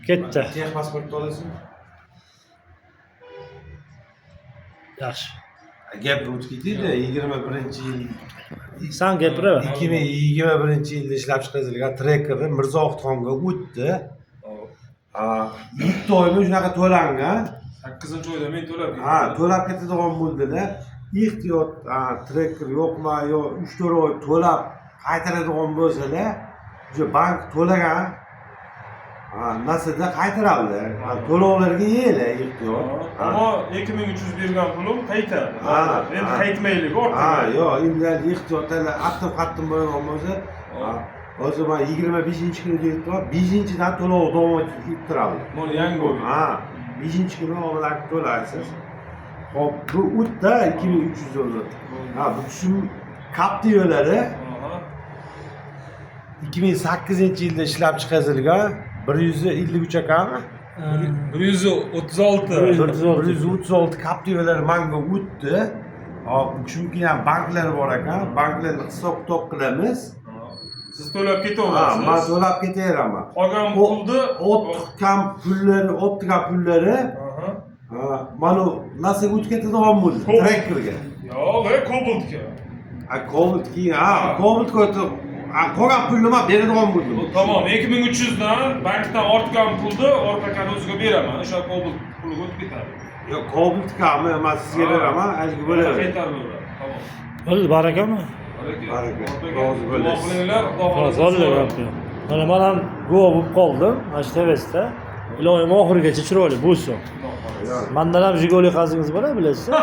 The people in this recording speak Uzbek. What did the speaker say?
Ketdi. Texpasportni olasan. Yaxshi. Gap o'tib ketdi. 21-yil Sen gapiraver. 2021-yilda ishlab chiqarilgan trekkerni Mirzo-Oxtxonga o'tdi. Ilk oyda shunaqa to'langan. 8-oyda men to'lab ketdim. Ha, to'lab ketadigan bo'ldi-da. Ehtiyot trekker yo'qmi yo 3-4 oy to'lab qaytaradigan bo'lsa-da, o'sha bank to'lagan narsada qaytaradi. To'lovlarga yeyla ehtiyot. Ammo 2300 bergan pulim qaytadi. Endi qaytmaylik Ha, yo'q, endi ehtiyotdan qattim bo'lgan bo'lsa, hozir men 25-kuni deyapman, 5-dan to'lov davom etib turadi. Mana yangi bo'lgan. Ha, 5-kuni oblak to'laysiz. Hop, bu o'tda 2300 dollar. Ha, bu tushum Captiva'lari 2008-yilda ishlab chiqarilgan 153 akami. 136. 136 Captiva'lar menga o'tdi. Hop, chunki ham banklar bor ekan, banklarni hisob-kitob qilamiz. Siz to'lab Ha, ketaverasiz. men to'lab ketaveraman. Qolgan pulni Optika pullari mana narsaga o'tib ketadigan bo'ldi, trekkerga. Yo'q, Cobaltga. Cobalt keyin, Cobaltga o'tib, qolgan pulni men beradigan bo'ldim. Tamam, 2300 dan bankdan ortgan pulni orqadan o'ziga beraman. O'sha Cobalt puli o'tib ketadi. Yo'q, Cobaltga men sizga beraman, haligi bo'laveradi. Qaytarib. Tamam. Bo'ldi, barakami? Baraka. Rozi bo'lasiz. Hozirlar gapni. Mana men ham guvoh bo'lib qoldim, mana shu TVSda. Iloyim oxirigacha chiroyli bo'lsin. Mendan ham Jiguli qazingiz bor, bilasizmi?